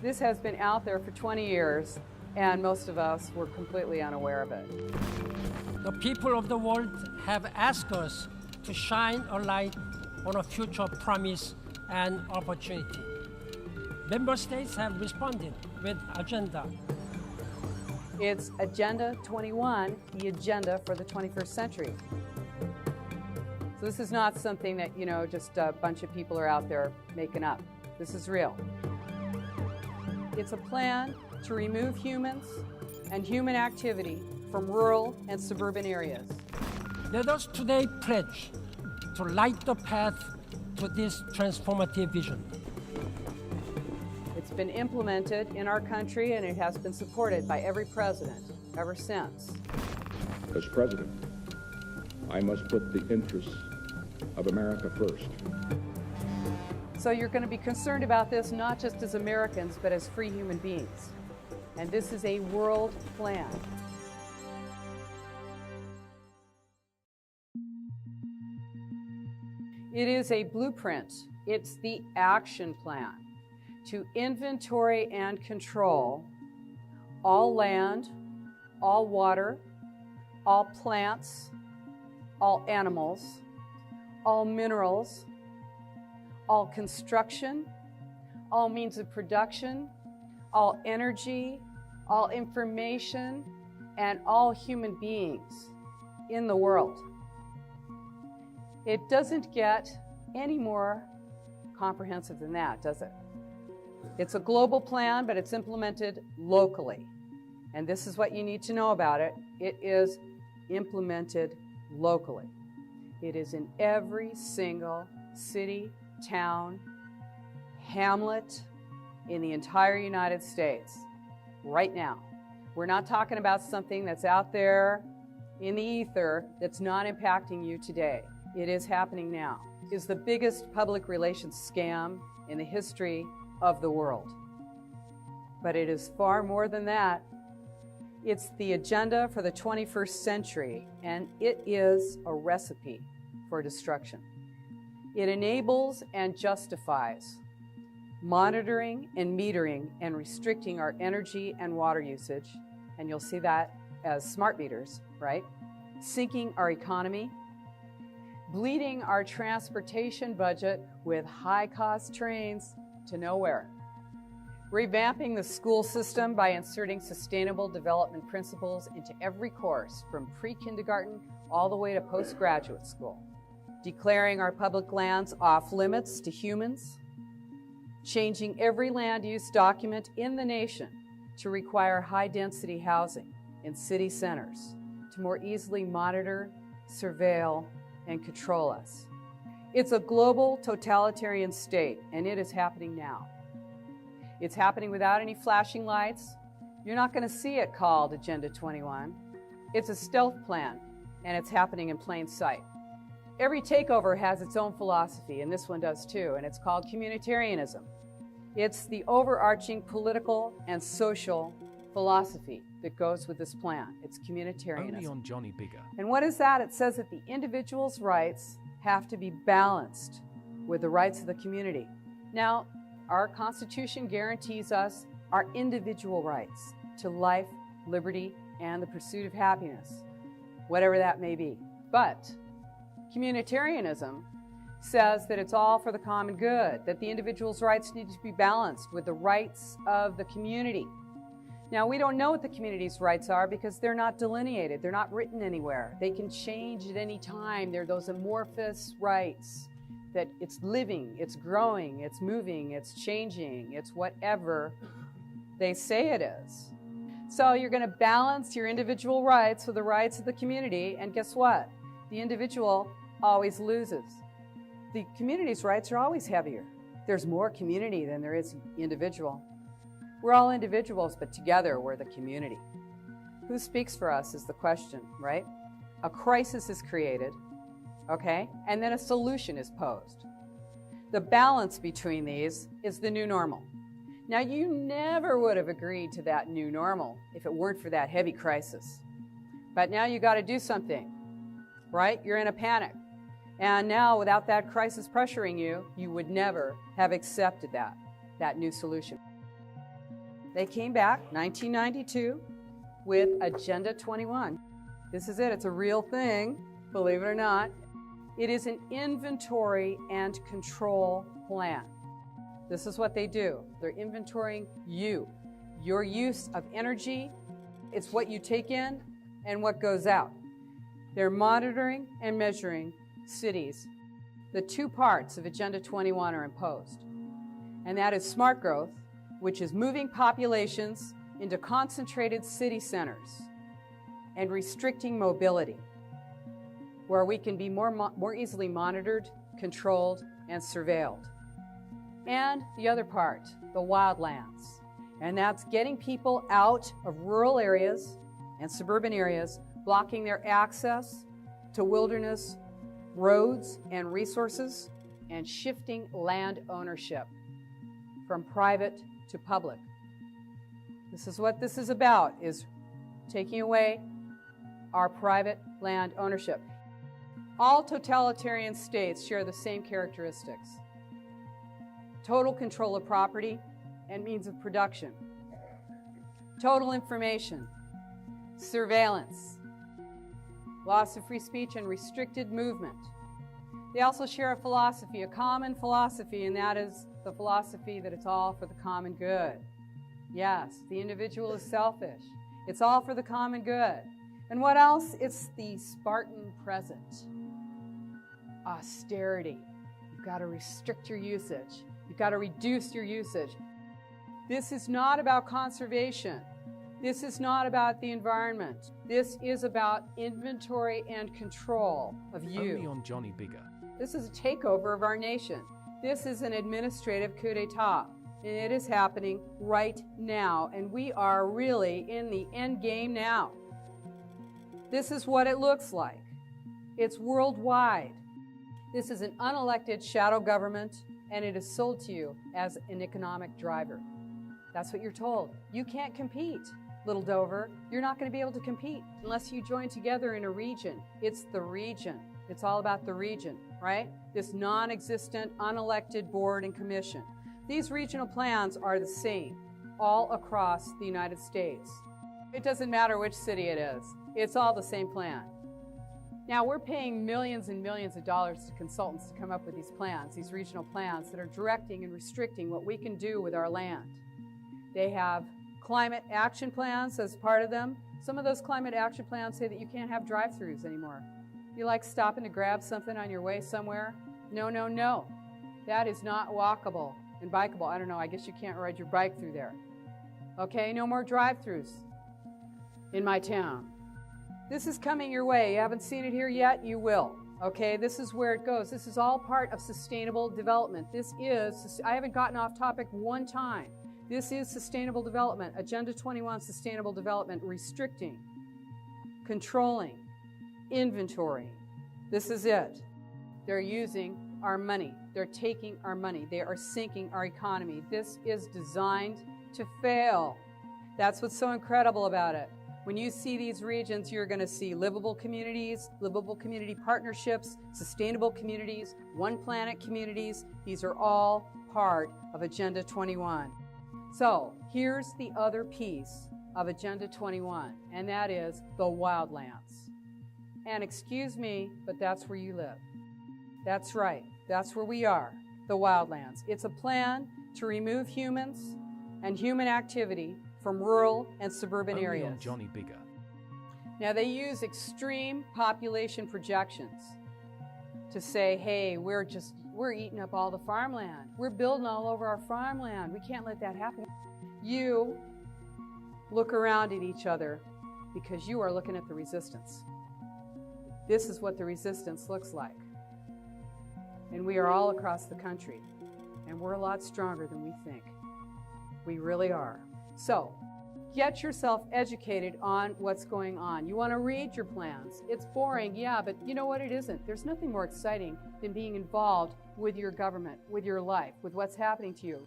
This has been out there for 20 years, and most of us were completely unaware of it. The people of the world have asked us to shine a light on a future promise and opportunity. Member states have responded with agenda. It's Agenda 21, the agenda for the 21st century. So this is not something that, just a bunch of people are out there making up. This is real. It's a plan to remove humans and human activity from rural and suburban areas. Let us today pledge to light the path to this transformative vision. It's been implemented in our country, and it has been supported by every president ever since. As president, I must put the interests of America first. So you're going to be concerned about this not just as Americans, but as free human beings. And this is a world plan. It is a blueprint. It's the action plan to inventory and control all land, all water, all plants, all animals, all minerals, all construction, all means of production, all energy, all information, and all human beings in the world. It doesn't get any more comprehensive than that, does it? It's a global plan, but it's implemented locally. And this is what you need to know about it. It is implemented locally. It is in every single city, town, hamlet in the entire United States right now. We're not talking about something that's out there in the ether that's not impacting you today. It is happening now. It is the biggest public relations scam in the history of the world. But it is far more than that. It's the agenda for the 21st century, and it is a recipe for destruction. It enables and justifies monitoring and metering and restricting our energy and water usage, and you'll see that as smart meters, right? Sinking our economy, bleeding our transportation budget with high-cost trains to nowhere, revamping the school system by inserting sustainable development principles into every course from pre-kindergarten all the way to postgraduate school, declaring our public lands off limits to humans, changing every land use document in the nation to require high-density housing in city centers to more easily monitor, surveil, and control us. It's a global totalitarian state, and it is happening now. It's happening without any flashing lights. You're not going to see it called Agenda 21. It's a stealth plan, and it's happening in plain sight. Every takeover has its own philosophy, and this one does too, and it's called communitarianism. It's the overarching political and social philosophy that goes with this plan. It's communitarianism. Only on Johnny Bigger. And what is that? It says that the individual's rights have to be balanced with the rights of the community. Now, our Constitution guarantees us our individual rights to life, liberty, and the pursuit of happiness, whatever that may be. But communitarianism says that it's all for the common good, that the individual's rights need to be balanced with the rights of the community. Now, we don't know what the community's rights are because they're not delineated. They're not written anywhere. They can change at any time. They're those amorphous rights that it's living, it's growing, it's moving, it's changing, it's whatever they say it is. So you're going to balance your individual rights with the rights of the community, and guess what? The individual always loses. The community's rights are always heavier. There's more community than there is individual. We're all individuals, but together we're the community. Who speaks for us is the question, right? A crisis is created, okay? And then a solution is posed. The balance between these is the new normal. Now, you never would have agreed to that new normal if it weren't for that heavy crisis. But now you got to do something, right? You're in a panic. And now, without that crisis pressuring you, you would never have accepted that new solution. They came back 1992 with Agenda 21. This is it. It's a real thing, believe it or not. It is an inventory and control plan. This is what they do. They're inventorying you, your use of energy. It's what you take in and what goes out. They're monitoring and measuring cities. The two parts of Agenda 21 are imposed, and that is smart growth, which is moving populations into concentrated city centers and restricting mobility, where we can be more easily monitored, controlled, and surveilled. And the other part, the wildlands, and that's getting people out of rural areas and suburban areas, blocking their access to wilderness, roads, and resources, and shifting land ownership from private to public. This is what this is about, is taking away our private land ownership. All totalitarian states share the same characteristics: total control of property and means of production, total information, surveillance, loss of free speech, and restricted movement. They also share a philosophy, a common philosophy, and that is the philosophy that it's all for the common good. Yes, the individual is selfish. It's all for the common good. And what else? It's the Spartan present. Austerity. You've got to restrict your usage. You've got to reduce your usage. This is not about conservation. This is not about the environment. This is about inventory and control of you. Only on Johnny Bigger. This is a takeover of our nation. This is an administrative coup d'etat, and it is happening right now, and we are really in the end game now. This is what it looks like. It's worldwide. This is an unelected shadow government, and it is sold to you as an economic driver. That's what you're told. You can't compete, Little Dover. You're not going to be able to compete unless you join together in a region. It's the region. It's all about the region, right? This non-existent, unelected board and commission. These regional plans are the same all across the United States. It doesn't matter which city it is. It's all the same plan. Now, we're paying millions and millions of dollars to consultants to come up with these plans, these regional plans that are directing and restricting what we can do with our land. They have climate action plans as part of them. Some of those climate action plans say that you can't have drive-thrus anymore. You like stopping to grab something on your way somewhere? No, no, no. That is not walkable and bikeable. I don't know, I guess you can't ride your bike through there. Okay, no more drive-thrus in my town. This is coming your way. You haven't seen it here yet? You will. Okay, this is where it goes. This is all part of sustainable development. This is, I haven't gotten off topic one time. This is sustainable development, Agenda 21 sustainable development, restricting, controlling, inventory. This is it. They're using our money. They're taking our money. They are sinking our economy. This is designed to fail. That's what's so incredible about it. When you see these regions, you're going to see livable communities, livable community partnerships, sustainable communities, one planet communities. These are all part of Agenda 21. So here's the other piece of Agenda 21, and that is the wildlands. And excuse me, but that's where you live. That's right. That's where we are, the wildlands. It's a plan to remove humans and human activity from rural and suburban Only areas. on Johnny Bigger. Now, they use extreme population projections to say, hey, we're eating up all the farmland. We're building all over our farmland. We can't let that happen. You look around at each other because you are looking at the resistance. This is what the resistance looks like. And we are all across the country. And we're a lot stronger than we think. We really are. So, get yourself educated on what's going on. You want to read your plans. It's boring, yeah, but you know what? It isn't. There's nothing more exciting than being involved with your government, with your life, with what's happening to you.